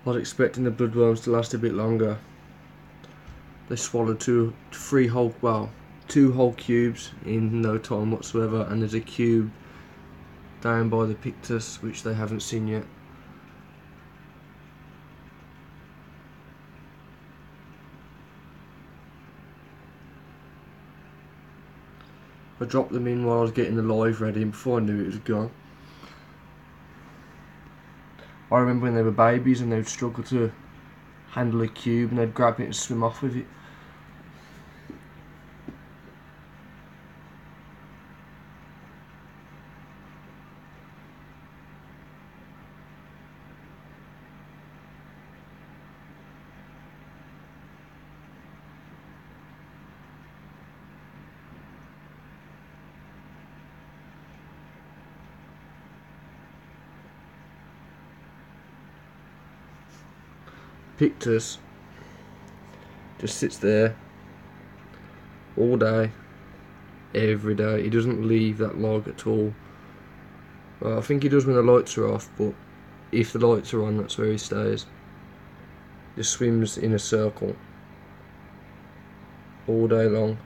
I was expecting the bloodworms to last a bit longer. They swallowed two whole cubes in no time whatsoever, and there's a cube down by the Pictus which they haven't seen yet. I dropped them in while I was getting the live ready, and before I knew it was gone. I remember when they were babies and they would struggle to handle a cube and they'd grab it and swim off with it. Pictus just sits there all day, every day. He doesn't leave that log at all. Well, I think he does when the lights are off, but if the lights are on, that's where he stays. Just swims in a circle all day long.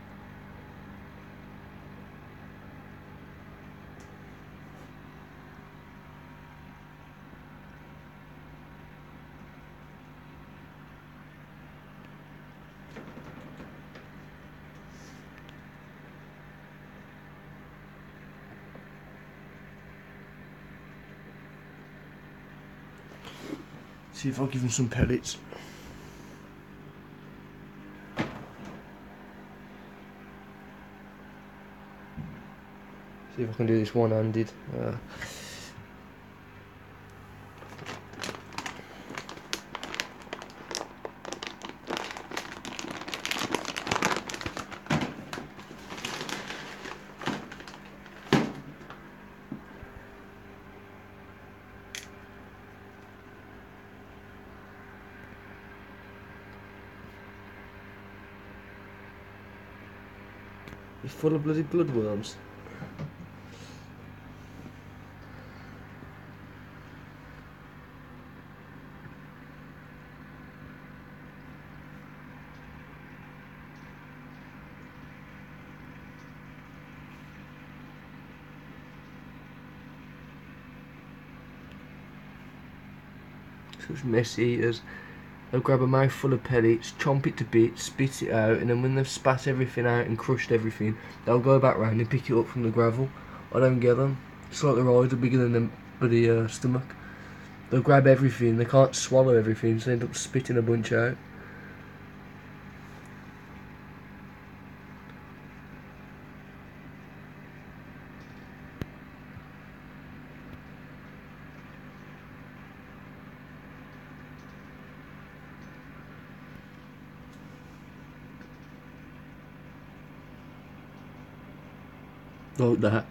See if I'll give him some pellets. See if I can do this one-handed. He's full of bloody bloodworms. Such mess eaters. They'll grab a mouthful of pellets, chomp it to bits, spit it out, and then when they've spat everything out and crushed everything, they'll go back round and pick it up from the gravel. I don't get them. It's like their eyes are bigger than their bloody stomach. They'll grab everything, they can't swallow everything, so they end up spitting a bunch out. Like that.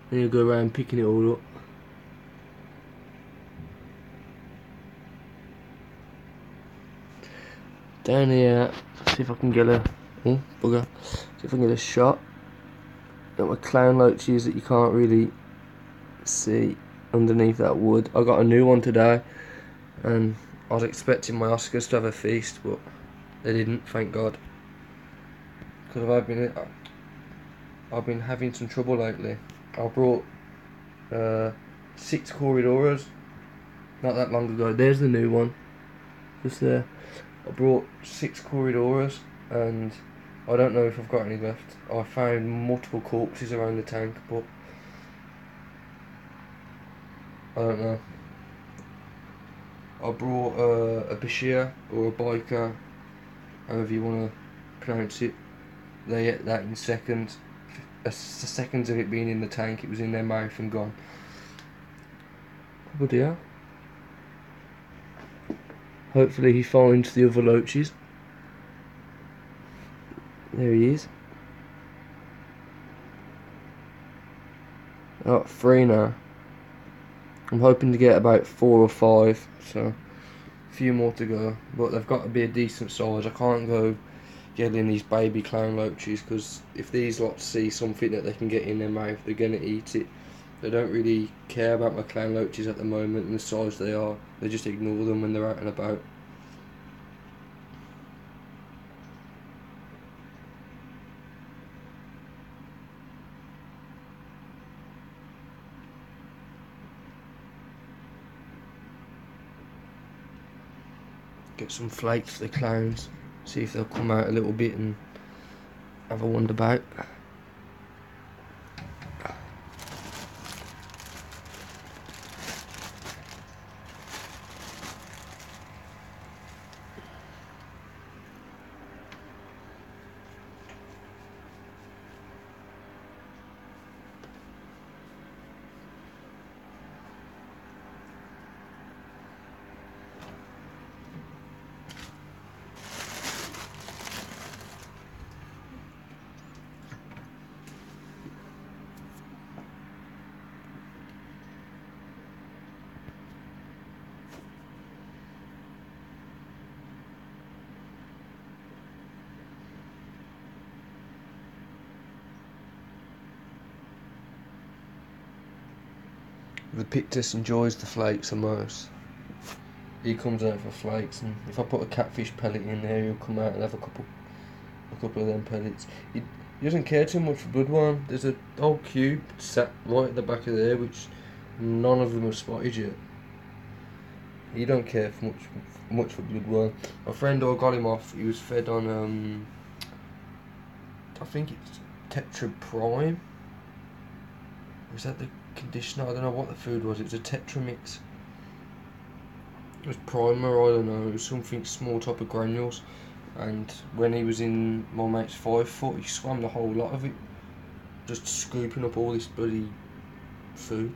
Then you'll go around picking it all up. Down here, see if I can get a bugger. See if I can get a shot at my clown loaches that you can't really see underneath that wood. I got a new one today, and I was expecting my Oscars to have a feast, but they didn't, thank God. Because I've been having some trouble lately. I brought 6 Corydoras not that long ago. There's the new one, just there. I brought 6 Corydoras, and I don't know if I've got any left. I found multiple corpses around the tank, but I don't know. I brought a Bashir or a Biker, however you want to pronounce it. They ate that in seconds. Seconds of it being in the tank, it was in their mouth and gone. Oh dear. Hopefully he finds the other loaches. There he is. Oh, 3 now. I'm hoping to get about 4 or 5, so a few more to go. But they've got to be a decent size. I can't go getting these baby clown loaches, because if these lots see something that they can get in their mouth, they're going to eat it. They don't really care about my clown loaches at the moment and the size they are. They just ignore them when they're out and about. Get some flakes for the clowns. See if they'll come out a little bit and have a wander about. The Pictus enjoys the flakes the most. He comes out for flakes, and if I put a catfish pellet in there, he'll come out and have a couple of them pellets. He doesn't care too much for bloodworm. There's a old cube sat right at the back of there, which none of them have spotted yet. He don't care for much for bloodworm. My friend I got him off. He was fed on I think it's Tetra Prime. Was that the conditioner? I don't know what the food was. It was a Tetra mix. It was primer, I don't know. It was something small type of granules. And when he was in my mate's 5 foot, he swam the whole lot of it, just scooping up all this bloody food.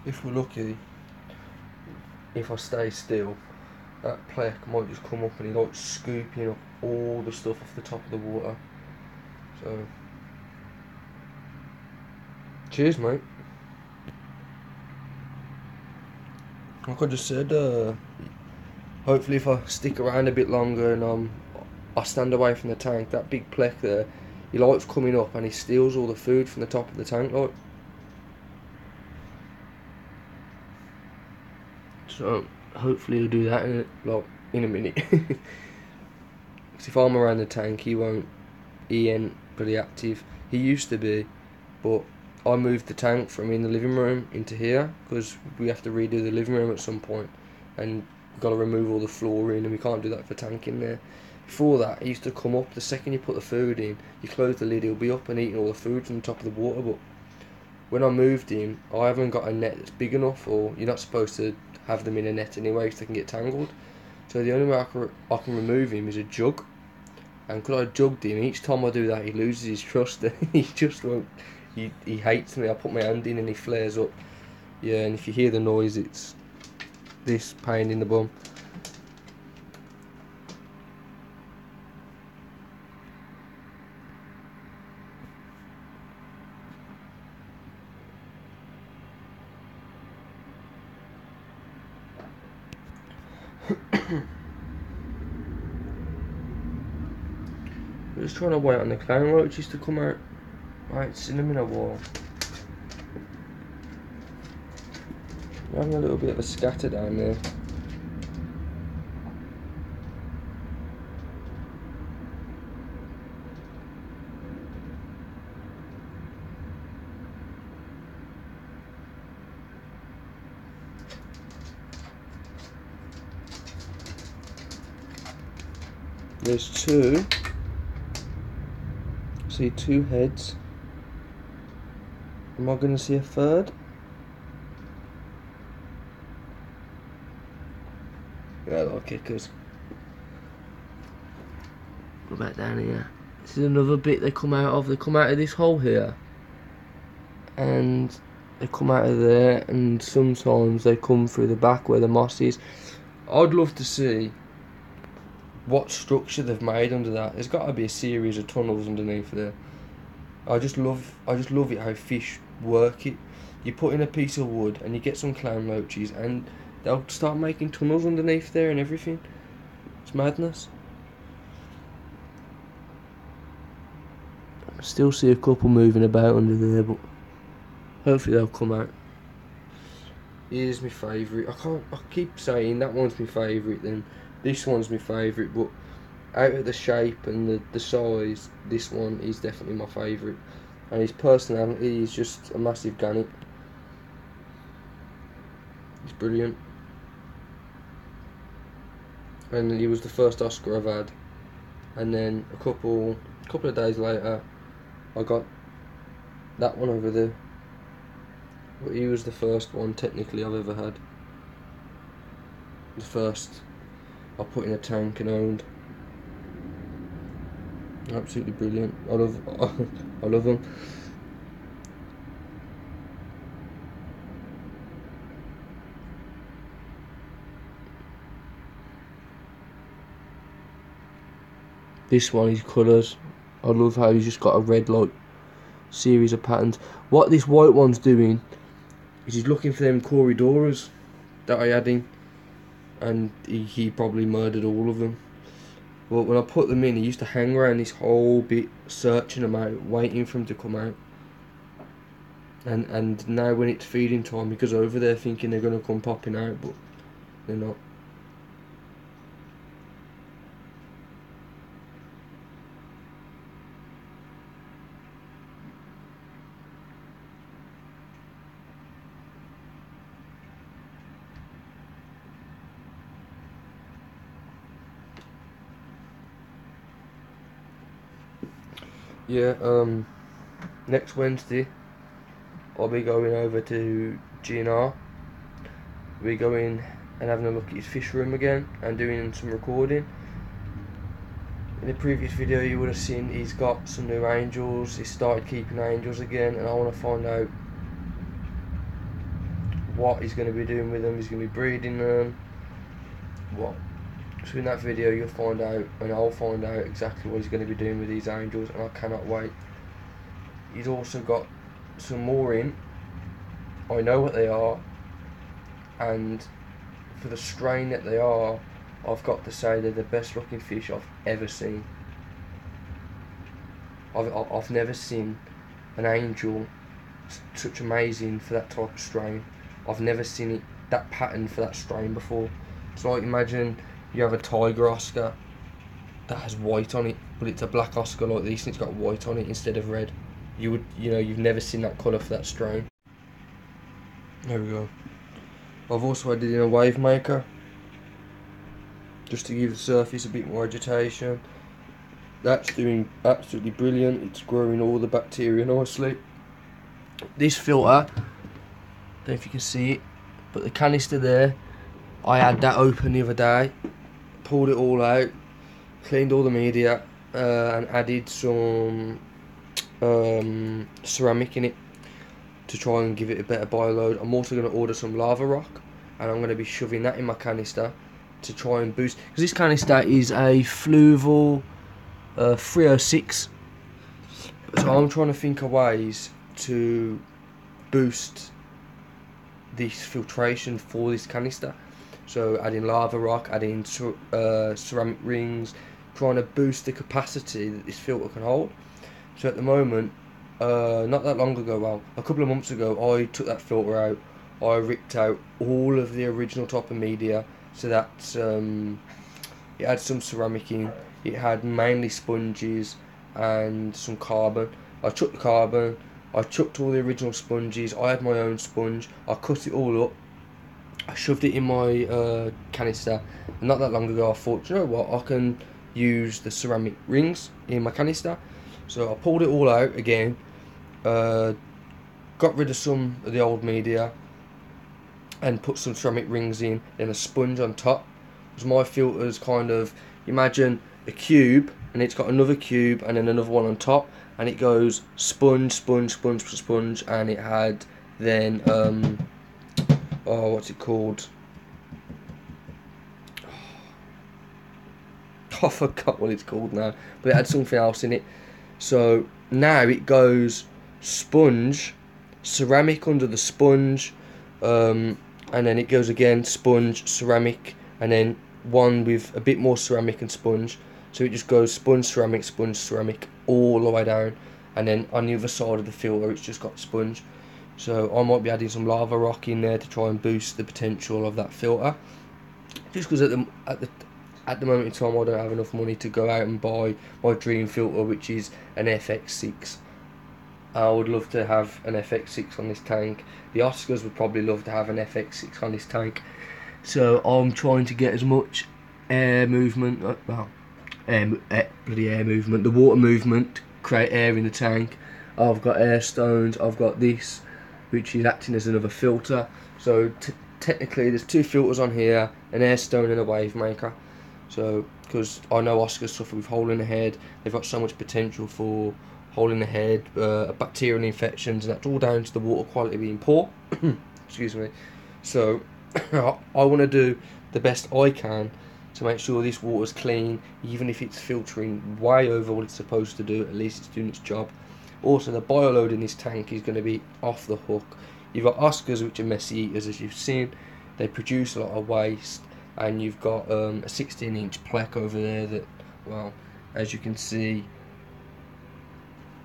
If we're lucky, if I stay still, that plek might just come up and he likes scooping up all the stuff off the top of the water. So, cheers, mate. Like I just said, hopefully if I stick around a bit longer and I stand away from the tank, that big plek there, he likes coming up and he steals all the food from the top of the tank, like. So hopefully he'll do that in a minute. Because if I'm around the tank, he ain't pretty active. He used to be, but I moved the tank from in the living room into here because we have to redo the living room at some point, and we've got to remove all the flooring, and we can't do that for tank in there. Before that, he used to come up. The second you put the food in, you close the lid, he'll be up and eating all the food from the top of the water. But when I moved him, I haven't got a net that's big enough, or you're not supposed to have them in a net anyway so they can get tangled. So the only way I can remove him is a jug. And because I jugged him, each time I do that he loses his trust. He just won't, he hates me. I put my hand in and he flares up. Yeah, and if you hear the noise, it's this pain in the bum. I'm just trying to wait on the clown roaches to come out. I ain't seen them in a while. I'm having a little bit of a scatter down there. There's two. See two heads. Am I going to see a third? Yeah, little kickers. Go back down here. This is another bit they come out of. They come out of this hole here. And they come out of there, and sometimes they come through the back where the moss is. I'd love to see what structure they've made under that. There's got to be a series of tunnels underneath there. I just love it how fish work it. You put in a piece of wood and you get some clown loaches and they'll start making tunnels underneath there and everything. It's madness. I still see a couple moving about under there, but hopefully they'll come out. Here's my favourite. I keep saying that one's my favourite, then this one's my favourite, but out of the shape and the size, this one is definitely my favourite. And his personality is just a massive gannet. It's brilliant. And he was the first Oscar I've had. And then a couple of days later, I got that one over there. But he was the first one technically I've ever had. The first I put in a tank and owned. Absolutely brilliant. I love them. This one is colours. I love how he's just got a red like series of patterns. What this white one's doing is he's looking for them Corydoras that I had in, and he probably murdered all of them. But when I put them in, he used to hang around this whole bit, searching them out, waiting for them to come out. And now when it's feeding time, he goes over there thinking they're going to come popping out, but they're not. Yeah, next Wednesday I'll be going over to GNR. We're going and having a look at his fish room again and doing some recording. In the previous video you would have seen he's got some new angels. He started keeping angels again, and I want to find out what he's going to be doing with them. He's going to be breeding them. What? So in that video you'll find out, and I'll find out exactly what he's going to be doing with these angels, and I cannot wait. He's also got some more in. I know what they are, and for the strain that they are, I've got to say they're the best looking fish I've ever seen. I've never seen an angel such amazing for that type of strain. I've never seen it that pattern for that strain before. So like imagine you have a tiger Oscar that has white on it, but it's a black Oscar like this and it's got white on it instead of red. You've never seen that colour for that strain. There we go. I've also added in a wave maker just to give the surface a bit more agitation. That's doing absolutely brilliant. It's growing all the bacteria nicely. This filter, don't know if you can see it, but the canister there, I had that open the other day, pulled it all out, cleaned all the media, and added some ceramic in it to try and give it a better bioload. I'm also going to order some lava rock, and I'm going to be shoving that in my canister to try and boost, because this canister is a Fluval 306, so I'm trying to think of ways to boost this filtration for this canister. So adding lava rock, adding ceramic rings, trying to boost the capacity that this filter can hold. So at the moment, not that long ago, well, a couple of months ago, I took that filter out. I ripped out all of the original type of media, so that it had some ceramic in, it had mainly sponges and some carbon. I took the carbon, I chucked all the original sponges, I had my own sponge, I cut it all up, I shoved it in my canister, and not that long ago I thought, you know what, I can use the ceramic rings in my canister. So I pulled it all out again, got rid of some of the old media and put some ceramic rings in, then a sponge on top. Because my filter's kind of, imagine a cube and it's got another cube and then another one on top, and it goes sponge, sponge, sponge, sponge, and it had then oh, what's it called? I forgot what it's called now, but it had something else in it. So now it goes sponge, ceramic under the sponge, and then it goes again sponge, ceramic, and then one with a bit more ceramic and sponge. So it just goes sponge, ceramic all the way down, and then on the other side of the filter it's just got sponge. So I might be adding some lava rock in there to try and boost the potential of that filter. Just because at the moment in time I don't have enough money to go out and buy my dream filter, which is an FX6. I would love to have an FX6 on this tank. The Oscars would probably love to have an FX6 on this tank. So I'm trying to get as much air movement, bloody air movement, the water movement, create air in the tank. I've got air stones, I've got this, which is acting as another filter. So technically there's two filters on here, an air stone and a wave maker. So, because I know Oscars suffer with hole in the head, they've got so much potential for hole in the head, bacterial infections, and that's all down to the water quality being poor. Excuse me. So, I want to do the best I can to make sure this water's clean, even if it's filtering way over what it's supposed to do, at least it's doing its job. Also, the bioload in this tank is going to be off the hook. You've got Oscars, which are messy eaters, as you've seen. They produce a lot of waste. And you've got a 16-inch plaque over there that, well, as you can see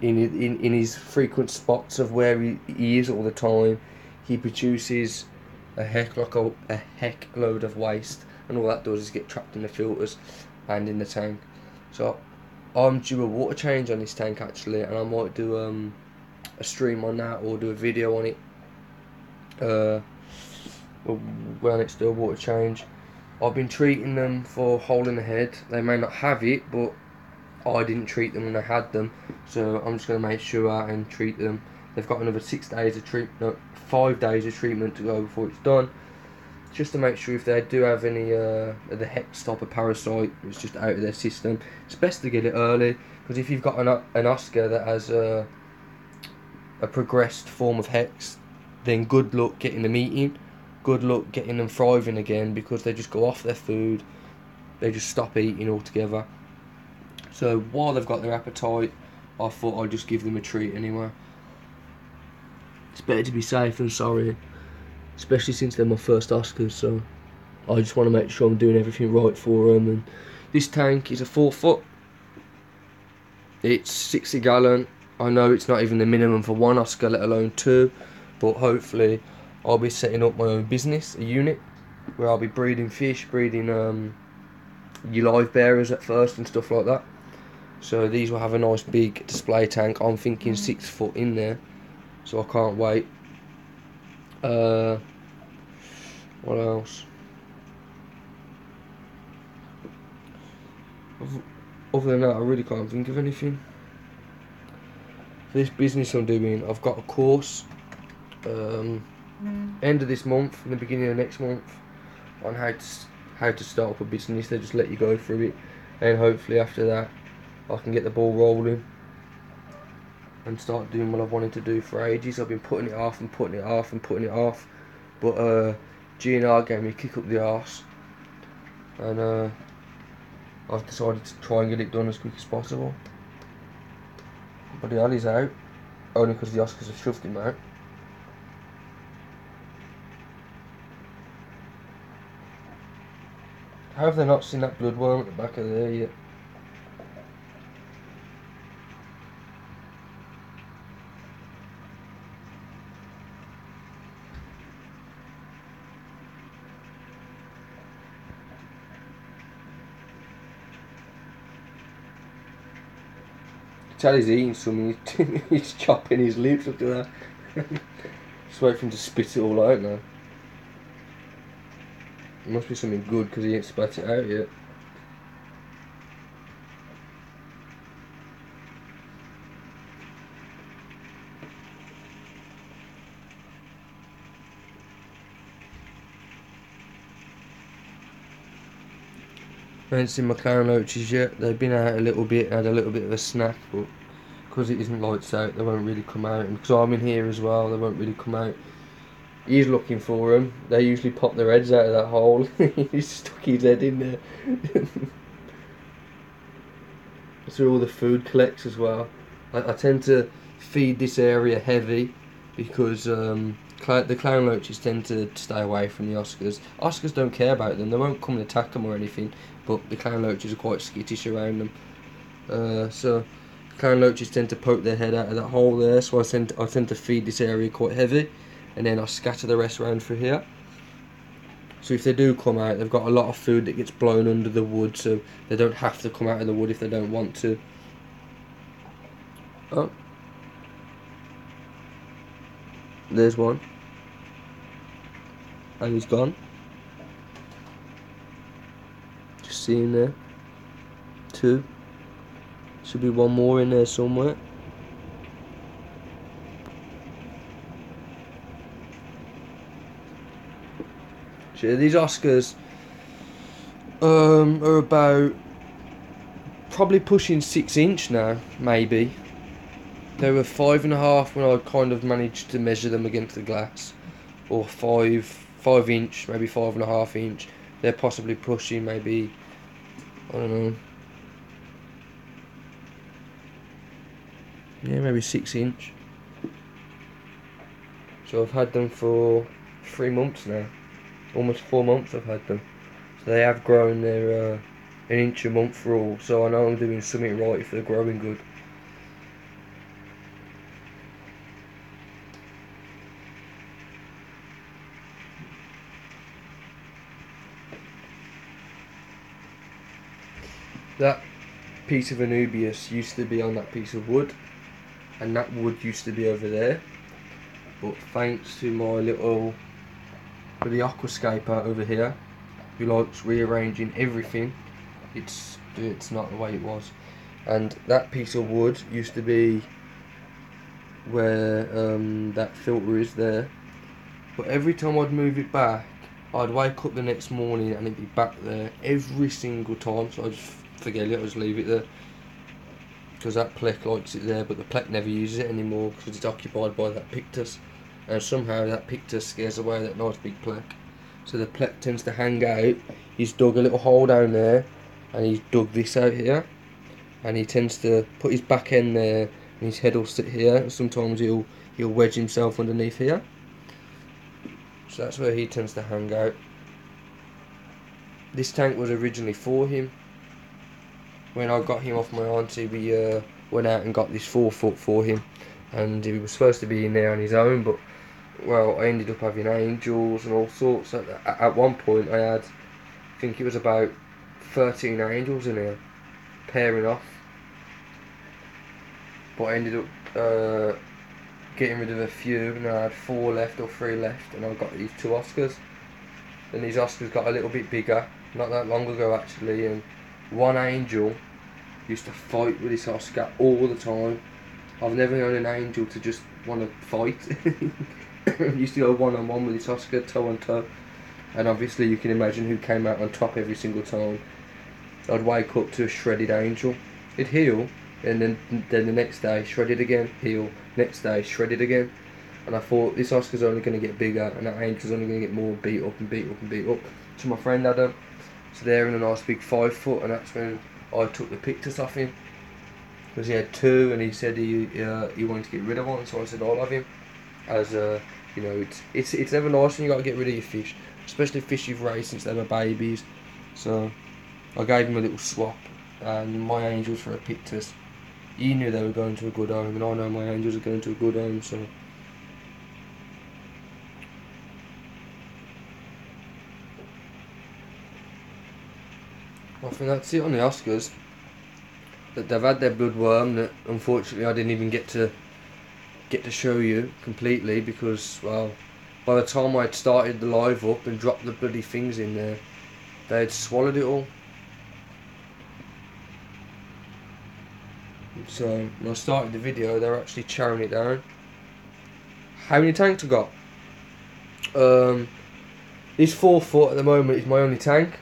in his frequent spots of where he is all the time, he produces a heck load of waste, and all that does is get trapped in the filters and in the tank. So I'm due a water change on this tank actually, and I might do a stream on that or do a video on it when it's do a water change. I've been treating them for hole in the head. They may not have it, but I didn't treat them when I had them, so I'm just going to make sure and treat them. They've got another 6 days of treatment, no, 5 days of treatment to go before it's done, just to make sure if they do have any of the hex type of parasite, it's just out of their system. It's best to get it early, because if you've got an Oscar that has a progressed form of hex, then good luck getting them eating. Good luck getting them thriving again, because they just go off their food, they just stop eating altogether. So while they've got their appetite, I thought I'd just give them a treat anyway. It's better to be safe than sorry, especially since they're my first Oscars, so I just want to make sure I'm doing everything right for them. And this tank is a 4 foot, it's 60 gallon. I know it's not even the minimum for one Oscar, let alone two, but hopefully I'll be setting up my own business, a unit, where I'll be breeding fish, breeding your live bearers at first and stuff like that. So these will have a nice big display tank. I'm thinking 6 foot in there, so I can't wait. What else? Other than that, I really can't think of anything. For this business I'm doing, I've got a course end of this month and the beginning of next month on how to start up a business. They just let you go through it, and hopefully after that I can get the ball rolling and start doing what I've wanted to do for ages. I've been putting it off, but GNR gave me a kick up the arse, and I've decided to try and get it done as quick as possible. But the alley's out, only because the Oscars have shoved him out. How have they not seen that bloodworm at the back of there yet? Tell he's eating something, he's chopping his lips up to that. Just wait for him to spit it all out now. It must be something good because he ain't spat it out yet. I haven't seen my clown loaches yet. They've been out a little bit, had a little bit of a snack, but because it isn't lights out, they won't really come out. And because I'm in here as well, they won't really come out. He's looking for them. They usually pop their heads out of that hole. He's stuck his head in there. That's where all the food collects as well. I tend to feed this area heavy because the clown loaches tend to stay away from the Oscars. Oscars don't care about them. They won't come and attack them or anything. But the clown loaches are quite skittish around them. So the clown loaches tend to poke their head out of that hole there. So I tend to feed this area quite heavy. And then I scatter the rest around through here. So if they do come out, they've got a lot of food that gets blown under the wood, so they don't have to come out of the wood if they don't want to. Oh, there's one, and he's gone. Just seeing there, 2. Should be one more in there somewhere. So these Oscars are about probably pushing 6 inch now, maybe. They were 5.5 when I kind of managed to measure them against the glass, or 5 inch, maybe 5.5 inch. They're possibly pushing maybe, I don't know. Yeah, maybe 6 inch. So I've had them for 3 months now. Almost 4 months I've had them. So they have grown. They're 1 inch a month for all. So I know I'm doing something right if they're growing good. That piece of Anubias used to be on that piece of wood. And that wood used to be over there. But thanks to my little the aquascaper over here, who likes rearranging everything, it's not the way it was. And that piece of wood used to be where that filter is there, but every time I'd move it back, I'd wake up the next morning and it'd be back there every single time, so I'd just forget it, I'd just leave it there, because that plec likes it there, but the plec never uses it anymore because it's occupied by that pictus. And somehow that pictus scares away that nice big plec. So the plec tends to hang out. He's dug a little hole down there, and he's dug this out here. And he tends to put his back end there, and his head will sit here. And sometimes he'll wedge himself underneath here. So that's where he tends to hang out. This tank was originally for him. When I got him off my auntie, we went out and got this 4 foot for him. And he was supposed to be in there on his own, but well, I ended up having angels and all sorts. At one point I had, I think it was about 13 angels in here, pairing off. But I ended up getting rid of a few, and I had 4 left or 3 left, and I got these 2 Oscars. And these Oscars got a little bit bigger, not that long ago actually, and one angel used to fight with this Oscar all the time. I've never known an angel to just want to fight. Used to go one-on-one with this Oscar, toe on toe. And obviously you can imagine who came out on top every single time. I'd wake up to a shredded angel. It'd heal, and then the next day, shredded again, heal. Next day, shredded again. And I thought, this Oscar's only going to get bigger, and that angel's only going to get more beat up and beat up and beat up. So my friend had them. So they're in a nice big 5 foot, and that's when I took the pictus off him. Because he had 2, and he said he wanted to get rid of one, so I said I'll have him. As you know, it's never nice when you got to get rid of your fish, especially fish you've raised since they were babies. So I gave him a little swap, and my angels for a pictus. He knew they were going to a good home, and I know my angels are going to a good home. So I think that's it on the Oscars. That they've had their bloodworm that unfortunately I didn't even get to show you completely, because well, by the time I'd started the live up and dropped the bloody things in there, they'd swallowed it all. So when I started the video, they were actually chowing it down. How many tanks I got? This 4 foot at the moment is my only tank.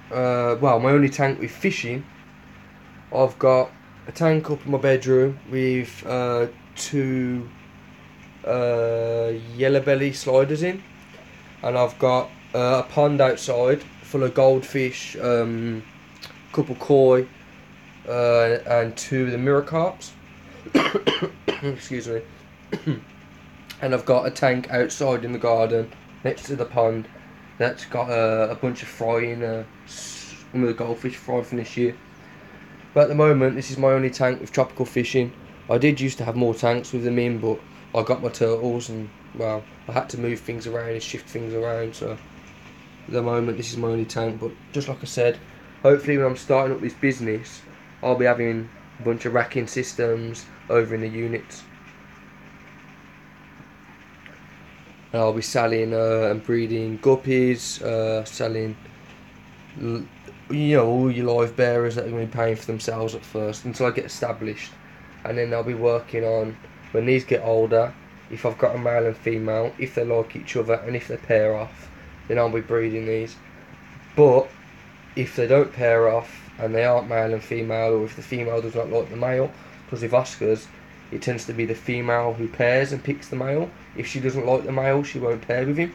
Well, my only tank with fishing. I've got a tank up in my bedroom with 2 yellow belly sliders in, and I've got a pond outside full of goldfish, couple koi, and 2 of the mirror carps. Excuse me. And I've got a tank outside in the garden next to the pond that's got a bunch of frying, some of the goldfish fried from this year. But at the moment, this is my only tank with tropical fishing. I did used to have more tanks with them in, but I got my turtles and, well, I had to move things around and shift things around, so at the moment this is my only tank. But just like I said, hopefully when I'm starting up this business, I'll be having a bunch of racking systems over in the units. And I'll be selling and breeding guppies, selling, all your live bearers that are going to be paying for themselves at first until I get established. And then I'll be working on, when these get older, if I've got a male and female, if they like each other and if they pair off, then I'll be breeding these. But if they don't pair off and they aren't male and female, or if the female does not like the male, because with Oscars it tends to be the female who pairs and picks the male. If she doesn't like the male, she won't pair with him.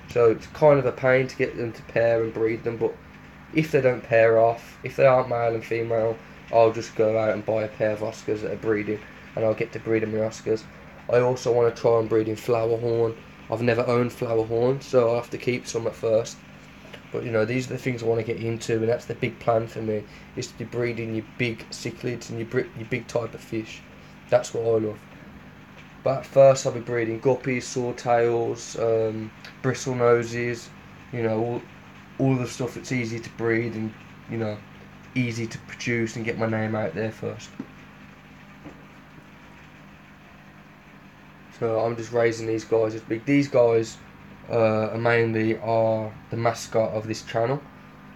So it's kind of a pain to get them to pair and breed them. But if they don't pair off, if they aren't male and female, I'll just go out and buy a pair of Oscars that are breeding, and I'll get to breed them with Oscars. I also want to try and breed in Flowerhorn. I've never owned Flowerhorn, so I'll have to keep some at first. But these are the things I want to get into, and that's the big plan for me, is to be breeding your big cichlids and your big type of fish. That's what I love. But at first I'll be breeding guppies, swordtails, bristle noses, all the stuff that's easy to breed and, easy to produce and get my name out there first. So I'm just raising these guys as big. These guys mainly are the mascot of this channel,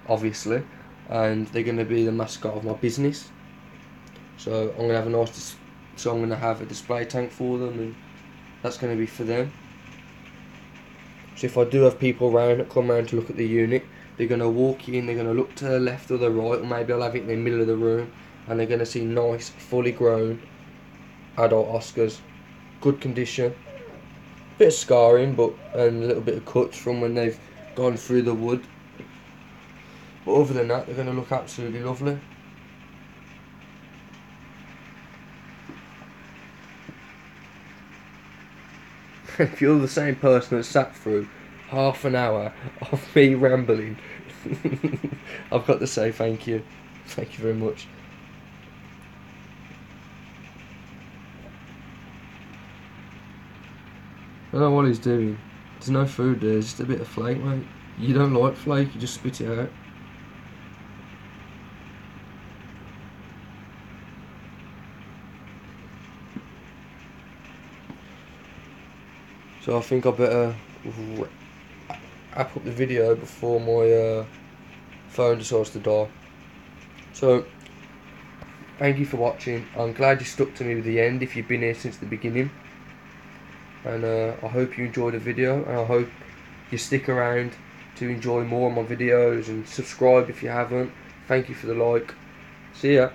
obviously, and they're going to be the mascot of my business. So I'm going to have a display tank for them, and that's going to be for them. So if I do have people around that come around to look at the unit, they're going to walk in, they're going to look to the left or the right, or maybe I'll have it in the middle of the room, and they're going to see nice, fully grown adult Oscars, good condition, bit of scarring, and a little bit of cuts from when they've gone through the wood. But other than that, they're going to look absolutely lovely. If you're the same person that sat through half an hour of me rambling, I've got to say thank you. Thank you very much. I don't know what he's doing. There's no food there, just a bit of flake, mate. You don't like flake, you just spit it out. So I think I better wrap up the video before my phone decides to die. So, thank you for watching. I'm glad you stuck to me to the end if you've been here since the beginning. And I hope you enjoyed the video, and I hope you stick around to enjoy more of my videos, and subscribe if you haven't. Thank you for the like. See ya.